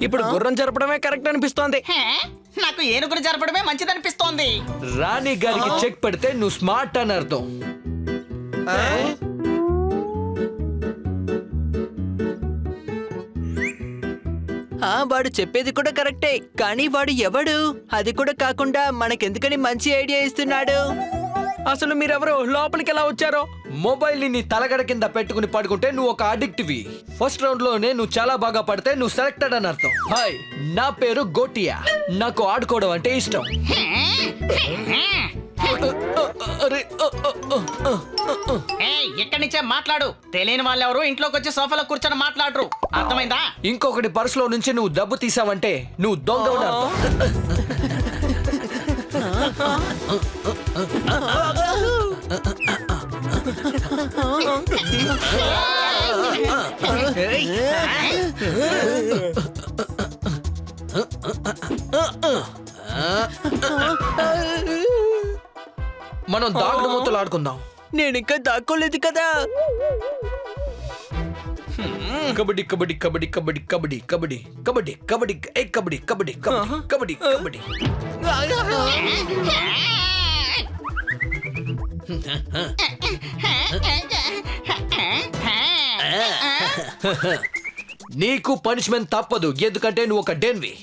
ఇప్పుడు గుర్రం జరపడమే కరెక్ట్ అనిపిస్తోంది. నాకు ఏనుగురు జరపడమే మంచిదనిపిస్తోంది. రాణి గారికి చెక్ పెడితే నువ్వు స్మార్ట్ అని అర్థం. వాడు చెప్పేది కూడా కరెక్టే, కానీ వాడు ఎవడు? అది కూడా కాకుండా మనకెందుకని మంచి ఐడియా ఇస్తున్నాడు? అసలు మీరెవరు లోపలికి ఎలా వచ్చారో? మొబైల్ ని నీ తలగడ కింద పెట్టుకుని పడుకుంటే నువ్వు ఒక అడిక్టివి. ఫస్ట్ రౌండ్ లోనే నువ్వు చాలా బాగా పడితే నువ్వు సెలెక్టెడ్ అని అర్థం. హాయ్, నా పేరు గోటియా. నాకు ఆడుకోవడం అంటే ఇష్టం. ఎక్కడి నుంచే మాట్లాడు. తెలియని వాళ్ళెవరు ఇంట్లోకి వచ్చి సోఫాలో కూర్చొని మాట్లాడరు, అర్థమైందా? ఇంకొకటి పర్సులో నుంచి నువ్వు డబ్బు తీసావంటే నువ్వు దొంగ అని అర్థం. మనం దాగుడు మూతలు ఆడుకుందాం. నేనింకా దాక్కోలేదు కదా. కబడ్డీ కబడ్డీ కబడ్డీ కబడ్డీ కబడ్డీ కబడ్డీ కబడ్డీ కబడ్డీ కబడ్డీ కబడ్డీ కబడ్డీ కబడ్డీ. నీకు పనిష్మెంట్ తప్పదు, ఎందుకంటే నువ్వు ఒక డెన్వి.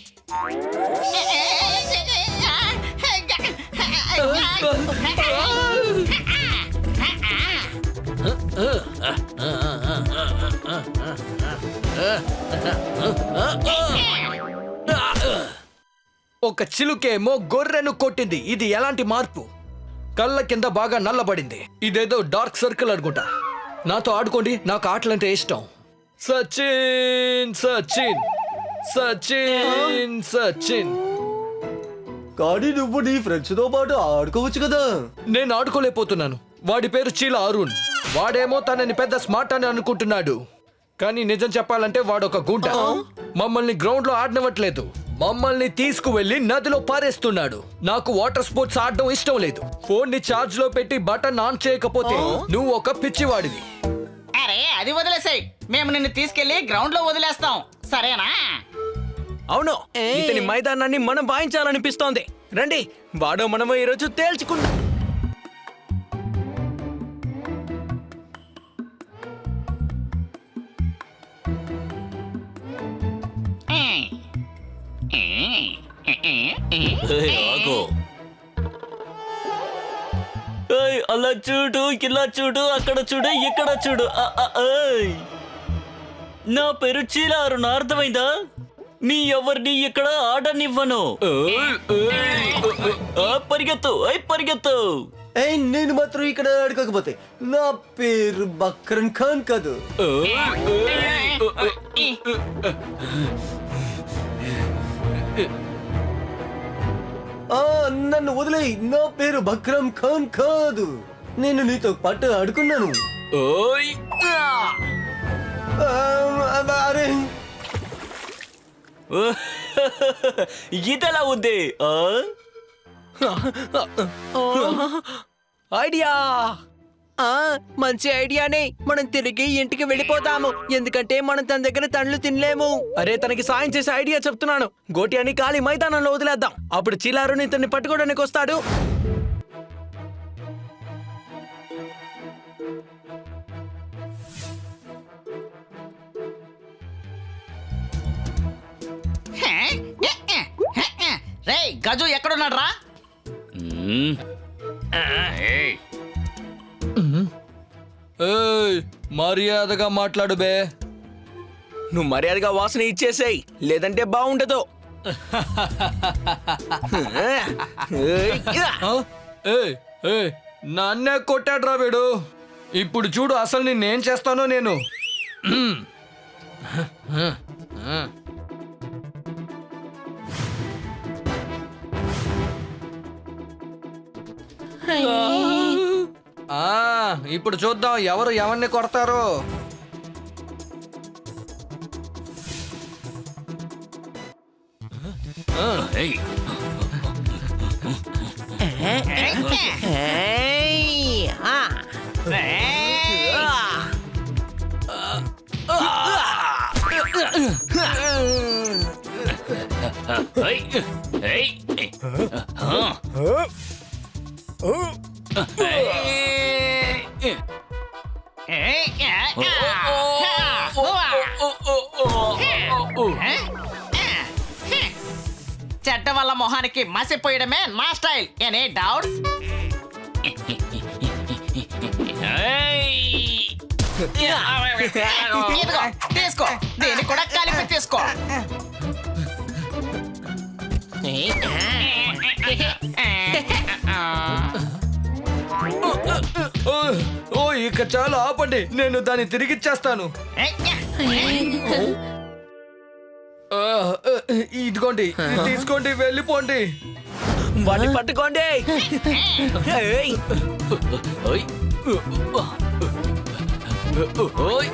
ఒక చిలుకేమో గొర్రెను కొట్టింది. ఇది ఎలాంటి మార్పు? కళ్ళ కింద బాగా నల్లబడింది. ఇదేదో డార్క్ సర్కిల్ అనుకుంటా. నాతో ఆడుకోండి, నాకు ఆటలంటే ఇష్టం. సచిన్ సచిన్ సచిన్ సచిన్. కానీ నువ్వు నీ ఫ్రెండ్స్ తో పాటు ఆడుకోవచ్చు కదా. నేను ఆడుకోలేకపోతున్నాను. వాడి పేరు చీల అరుణ్. వాడేమో తనని పెద్ద స్మార్ట్ అని అనుకుంటున్నాడు, కానీ నిజం చెప్పాలంటే వాడొక గుంట. మమ్మల్ని గ్రౌండ్ లో ఆడనివ్వట్లేదు. మమ్మల్ని తీసుకువెళ్లి నదిలో పారేస్తున్నాడు. నాకు వాటర్ స్పోర్ట్స్ ఆడడం ఇష్టం లేదు. ఫోన్ ని ఛార్జ్ లో పెట్టి బటన్ ఆన్ చేయకపోతే నువ్వు ఒక పిచ్చివాడివి. అరే అది వదిలేసాయి, మేము నిన్ను తీసుకెళ్లి గ్రౌండ్ లో వదిలేస్తాం, సరేనా? అవును, ఇతని మైదానాన్ని మనం వాయించాలనిపిస్తోంది. రండి, వాడో మనమో ఈరోజు తేల్చుకుందాం. అలా చూడు, ఇలా చూడు, అక్కడ చూడు, ఇక్కడ చూడు. నా పేరు చీల అరుణ్, అర్థమైందా? నీ ఎవరిని ఇక్కడ ఆడనివ్వను. పరిగెత్తు, పరిగెత్తు. నేను మాత్రం ఇక్కడ ఆడుకోకపోతే నా పేరు బక్రన్ ఖాన్ కాదు. నన్ను వదిలే, నా పేరు బక్రమ్ ఖాన్ కాదు. నేను నీతో పాటు ఆడుకున్నాను. అరే ఇదెలా ఉంది? ఐడియా! మంచి ఐడియానే. మనం తిరిగి ఇంటికి వెళ్ళిపోతాము, ఎందుకంటే మనం తన దగ్గర తండ్లు తినలేము. అరే, తనకి సాయం చేసే ఐడియా చెప్తున్నాను. గోటి అని ఖాళీ మైదానంలో వదిలేద్దాం. అప్పుడు చీలారుని ఇతన్ని పట్టుకోవడానికి వస్తాడు. రే గజు ఎక్కడున్నాడు రా? మర్యాదగా మాట్లాడు బే. నువ్వు మర్యాదగా వాసన ఇచ్చేసేయ్, లేదంటే బాగుండదు. నన్నే కొట్టాడు రా వీడు. ఇప్పుడు చూడు అసలు నిన్నేం చేస్తానో నేను. ఇప్పుడు చూద్దాం ఎవరు ఎవరిని కొడతారో. ఏయ్, ఏయ్, ఆ. ఏయ్, ఏయ్, ఆ. ఏయ్. చెడ్డ వల్ల మొహానికి మసిపోయడమే నా స్టైల్. Any doubts? ఇదిగో తీసుకో, దీన్ని కూడా కలిపి తీసుకో. ఓ ఇక చాలా ఆపండి, నేను దాన్ని తిరిగిచ్చేస్తాను. ఇదిగోండి, తీసుకోండి, వెళ్ళిపోండి. వాడిని పట్టుకోండి. ఏయ్, ఓయ్. ఓయ్.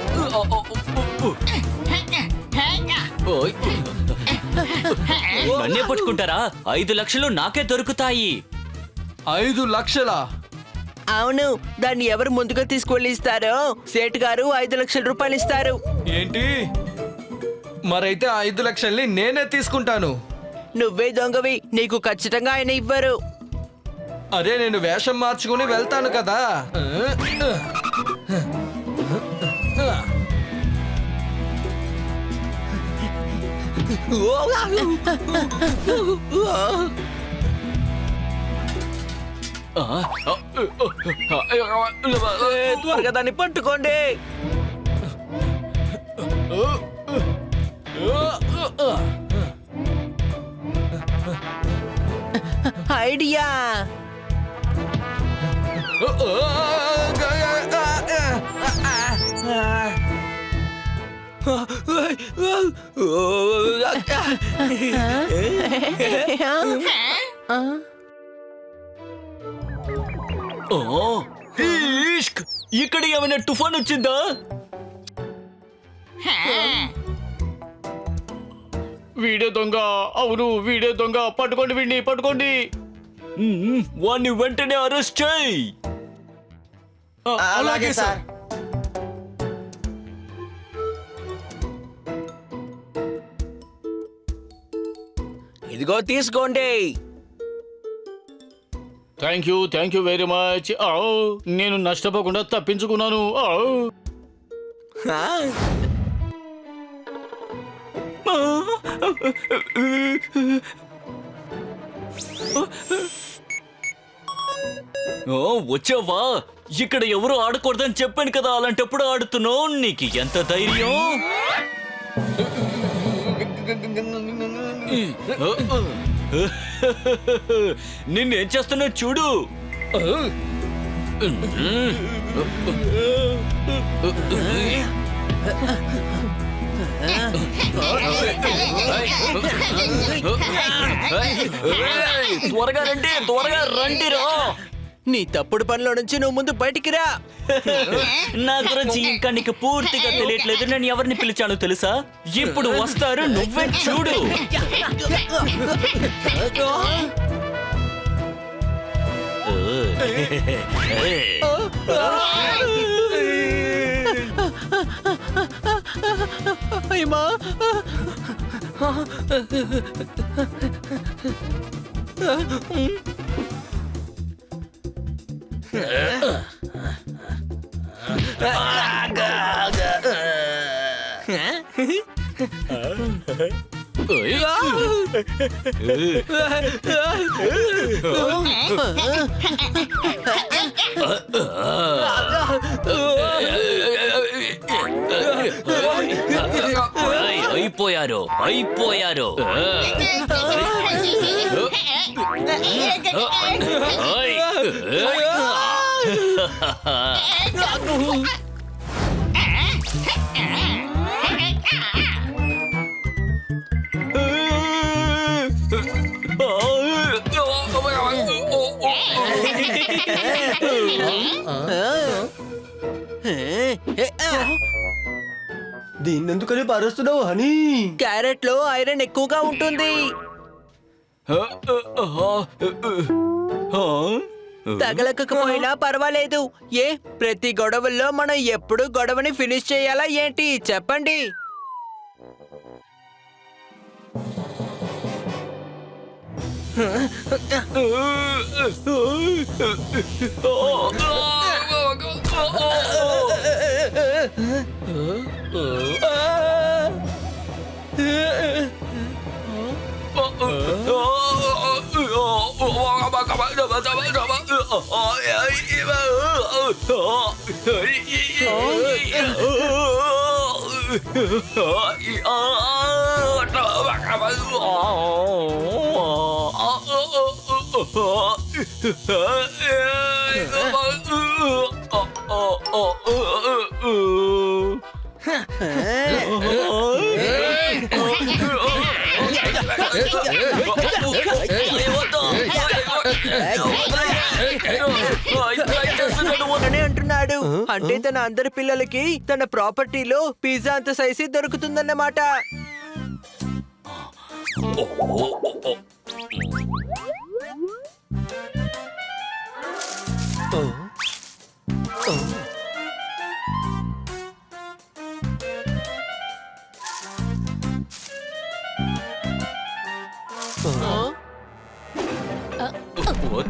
ఓయ్. నన్నే పట్టుకుంటారా? 5 లక్షలు నాకే దొరుకుతాయి. 5 లక్షలా? అవును, దాన్ని ఎవరు ముందుగా తీసుకువెళ్ళి ఇస్తారో సేట్ గారు 5 లక్షల రూపాయలు ఇస్తారు. ఏంటి? మరైతే 5 లక్షల్ని నేనే తీసుకుంటాను. నువ్వే దొంగవి, నీకు ఖచ్చితంగా ఆయన ఇవ్వరు. అరే నేను వేషం మార్చుకుని వెళ్తాను కదా. త్వరగా దాన్ని పట్టుకోండి. ఐడియా. ఓ, ఇష్క్! ఇక్కడ ఏమైనా తుఫాన్ వచ్చిందా? వీడే దొంగ. అవును, వీడే దొంగ. పట్టుకోండి, వీడిని పట్టుకోండి. వాడిని వెంటనే అరెస్ట్ చేయి. అలాగే సార్. ఇదిగో తీసుకోండి. Thank you very much. నేను నష్టపోకుండా తప్పించుకున్నాను. ఆ, వచ్చావా? ఇక్కడ ఎవరు ఆడకూడదని చెప్పాను కదా, అలాంటప్పుడు ఆడుతున్నావు. నీకు ఎంత ధైర్యం? నిన్నేం చేస్తున్నా చూడు. త్వరగా రండి రా. నీ తప్పుడు పనిలో నుంచి నువ్వు ముందు బయటికి రా. నా గురించి ఇంకా నీకు పూర్తిగా తెలియట్లేదు. నేను ఎవరిని పిలిచానో తెలుసా? ఇప్పుడు వస్తారు, నువ్వే చూడు. అయ్యమ్మా. అయిపోయారు. దీన్నెందుకని పారేస్తున్నావు హనీ? క్యారెట్ లో ఐరన్ ఎక్కువగా ఉంటుంది. తగలకపోయినా పర్వాలేదు. ఏ ప్రతి గొడవల్లో మనం ఎప్పుడు గొడవని ఫినిష్ చేయాలా ఏంటి చెప్పండి. అనే అంటున్నాడు. అంటే తన అందరి పిల్లలకి తన ప్రాపర్టీలో పిజ్జా అంత సైజు దొరుకుతుందన్నమాట.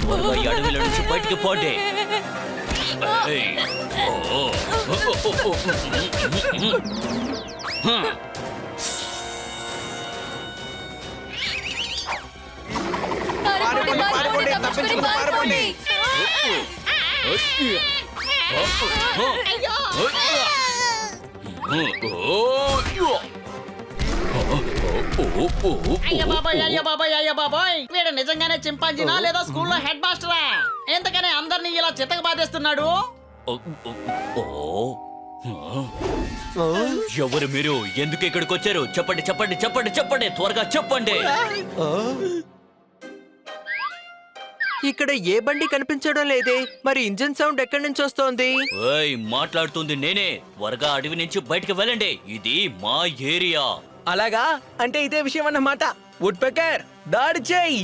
త్వరగా ఈ అడవిలో నుంచి బయటికి పోండి. అయ్య బాబాయ్ వీడు నిజంగానే చింపాంజీనా లేదా స్కూల్లో హెడ్ మాస్టరా? ఎందుకని అందరినీ ఇలా చితక బాధేస్తున్నాడు? ఎవరు మీరు? ఎందుకు ఇక్కడికి వచ్చారు? చెప్పండి చెప్పండి చెప్పండి చెప్పండి, త్వరగా చెప్పండి. ఇక్కడ ఏ బండి కనిపించడం లేదే. మరి ఇంజిన్ సౌండ్ ఎక్కడి నుంచి వస్తోంది? ఏయ్, మాట్లాడుతుంది నేనే. త్వరగా అడవి నుంచి బయటికి వెళ్ళండి, ఇది మా ఏరియా. అలాగా? అంటే ఇదే విషయం అన్నమాట. వుడ్ పెకర్ దాడి చేయి.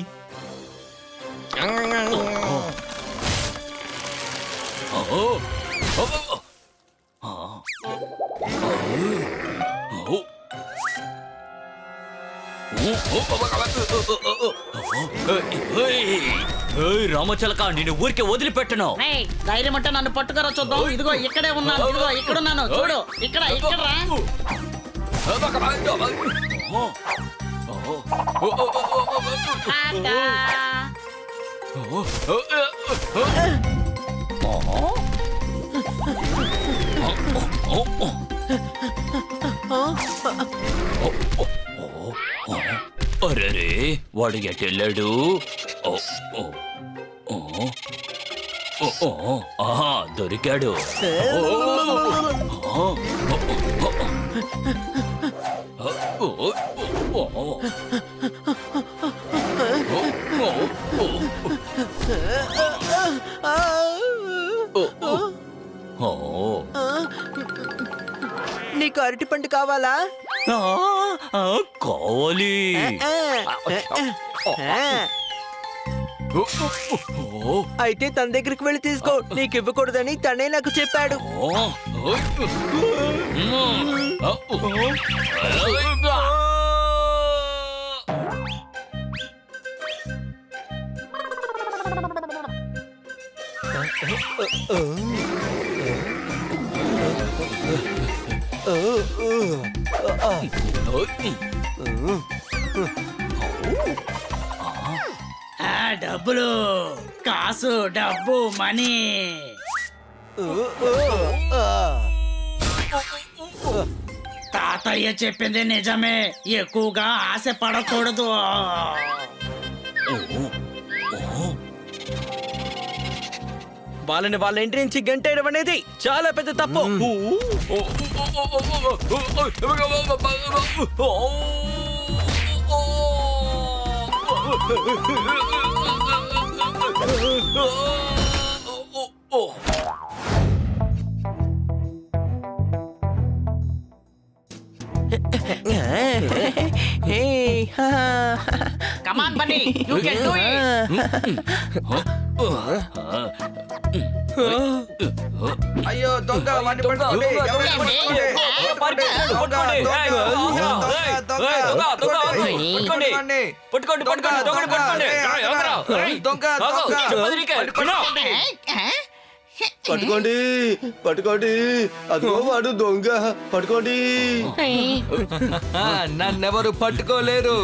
రామచలక, నేను ఊరికే వదిలిపెట్టను. ఏయ్, ధైర్యం అంటే నన్ను పట్టుకరా చూద్దాం. ఇదిగో ఇక్కడే ఉన్నాను, ఇదిగో ఇక్కడున్నాను, చూడు. ఇక్కడ రా. టాటా. అరే, వాడు ఎటెళ్ళాడు? ఆహా, దొరికాడు. నీకు అరటి పండు కావాలా? కావాలి. అయితే తన దగ్గరికి వెళ్ళి తీసుకో. నీకు ఇవ్వకూడదని తనే నాకు చెప్పాడు. డబ్బులు, కాసు, డబ్బు, మనీ. తాతయ్య చెప్పింది నిజమే, ఎక్కువగా ఆశ పడకూడదు. వాళ్ళని వాళ్ళ ఇంటి నుంచి గంటేయడం అనేది చాలా పెద్ద తప్పు. Come on come on Bunny you can do it. అయ్యో దొంగ వాడిని పట్టుకోండి. ఎవరైనా పట్టుకోండి. పట్టుకోండి పట్టుకోండి, అదిగో వాడు దొంగ, పట్టుకోండి. నన్నెవరు పట్టుకోలేరు.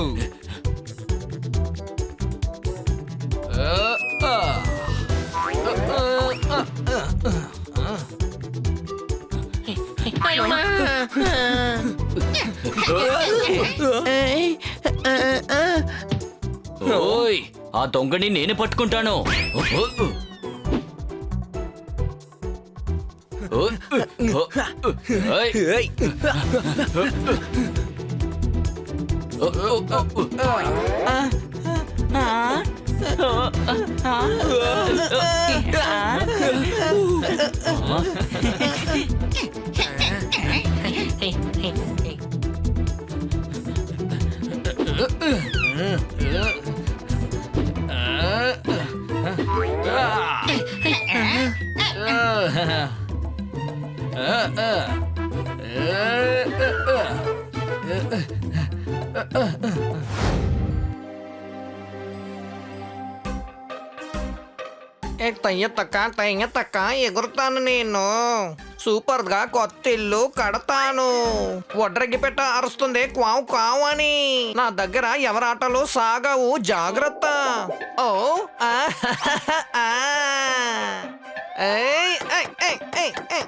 ఓయ్ ఆ దొంగని నేను పట్టుకుంటాను. ఓయ్. తయ్యతక్క ఎగురుతాను నేను. సూపర్ గా కొత్త ఇల్లు కడతాను. ఒడ్రగి పెట్ట అరుస్తుంది క్వావు క్వావు అని. నా దగ్గర ఎవరాటలు సాగవు, జాగ్రత్త. ఓ ఆ, ఆ. ఏయ్, ఏయ్, ఏయ్, ఏయ్, ఏయ్,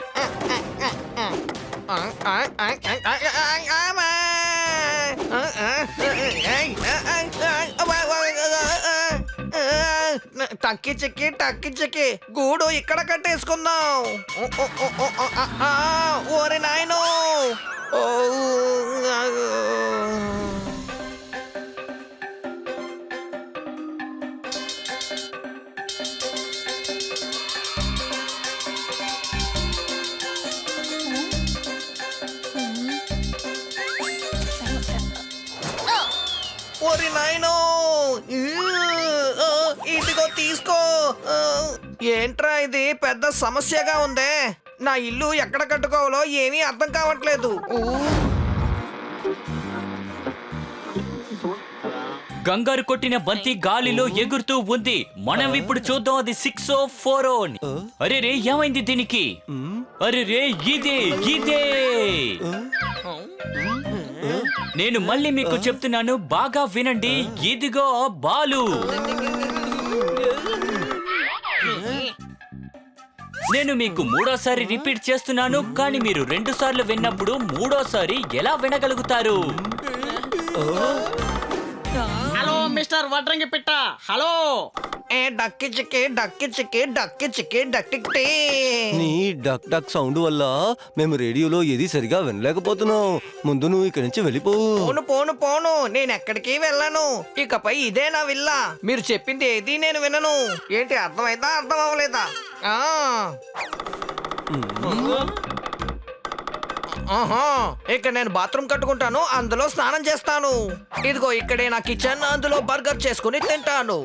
టక్కి చెక్కి గూడు ఇక్కడ కట్టేసుకుందాం. ఓరి నాయను. ఓరి నాయనో, ఇదిగో తీసుకో. ఏంట్రా ఇది పెద్ద సమస్యగా ఉందే. నా ఇల్లు ఎక్కడ కట్టుకోవాలో ఏమీ అర్థం కావట్లేదు. గంగారు కొట్టిన బంతి గాలిలో ఎగురుతూ ఉంది. మనం ఇప్పుడు చూద్దాం అది 6 4 అని. అరే రే ఏమైంది దీనికి? అరే రే ఇదే ఇదే. నేను మళ్ళీ మీకు చెప్తున్నాను, బాగా వినండి. ఇదిగో బాలు. నేను మీకు మూడోసారి రిపీట్ చేస్తున్నాను, కానీ మీరు 2 సార్లు విన్నప్పుడు మూడోసారి ఎలా వినగలుగుతారు? హలో మిస్టర్ వడ్రంగి పిట్ట, హలో. డక్కి చిక్కి నీ డక్ డక్ సౌండ్ వల్ల మేము రేడియోలో ఏది సరిగా వినలేకపోతున్నాం. ముందు నువ్వు ఇక్కడి నుంచి వెళ్ళిపో. పోను నేను ఎక్కడికి వెళ్ళను. ఇకపై ఇదే నా విల్లా. మీరు చెప్పింది ఏది నేను వినను. ఏంటి అర్థమైందా, అర్థం అవ్వలేదా? ఇక నేను బాత్రూమ్ కట్టుకుంటాను, అందులో స్నానం చేస్తాను. ఇదిగో ఇక్కడే నా కిచెన్, అందులో బర్గర్ చేసుకుని తింటాను.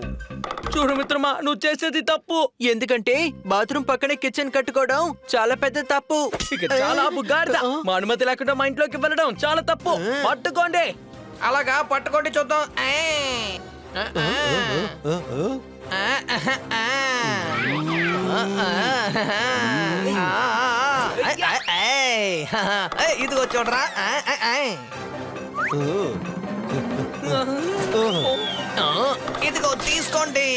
చూడు మిత్రమా, నువ్వు చేసేది తప్పు. ఎందుకంటే బాత్రూమ్ పక్కనే కిచెన్ కట్టుకోవడం చాలా పెద్ద తప్పు. ఇక చాలా బుగ్గాడిద. మా అనుమతి లేకుండా మా ఇంట్లోకి వెళ్ళడం చాలా తప్పు. పట్టుకోండి. అలాగా పట్టుకోండి చూద్దాం. ఇదిగో చూడరా. ఇదిగో తీసుకోండి.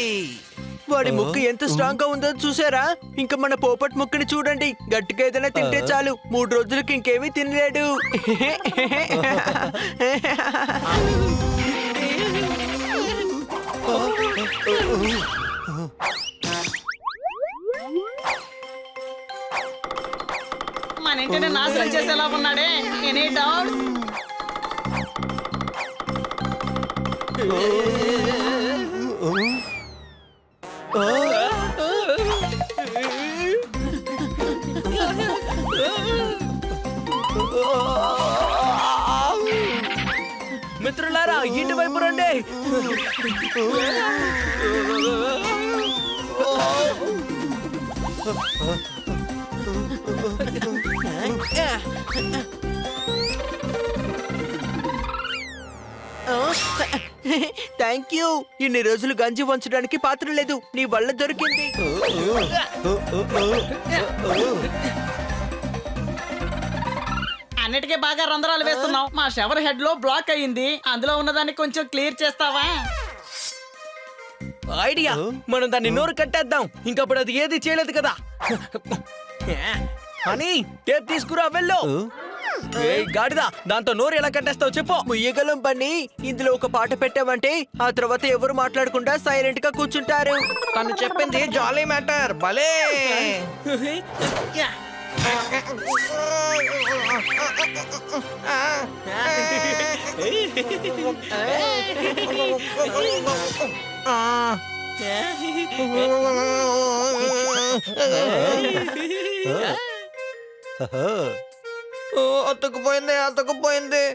వాడి ముక్కు ఎంత స్ట్రాంగ్ గా ఉందో చూసారా? ఇంకా మన పోపట్ ముక్కుని చూడండి. గట్టిగా ఏదైనా తింటే చాలు, 3 రోజులకి ఇంకేమీ తినలేడు. మన ఇంటిని నాశనం చేసేలా ఉన్నాడే. Any doubts? మిత్రులారా ఇటువైపు రండి. Thank you. ఇన్ని రోజులు గంజి వంచడానికి పాత్ర లేదు, నీ వల్ల దొరికింది. అన్నిటికీ బాగా రంధ్రాలు వేస్తున్నావు. మా షవర్ హెడ్ లో బ్లాక్ అయ్యింది, అందులో ఉన్నదాన్ని కొంచెం క్లియర్ చేస్తావా? ఐడియా, మనం దాన్ని నోరు కట్టేద్దాం. ఇంకప్పుడు అది ఏది చేయలేదు కదా. అని టేప్ తీసుకురా వెళ్ళు. ఏయ్ గాడిద, దాంతో నోరు ఎలా కట్టేస్తావు చెప్పు. ముయ్యగలం పని. ఇందులో ఒక పాట పెట్టామంటే ఆ తర్వాత ఎవరు మాట్లాడకుండా సైలెంట్ గా కూర్చుంటారు. తను చెప్పింది జాలీ మ్యాటర్ భలే. అతుకుపోయింది.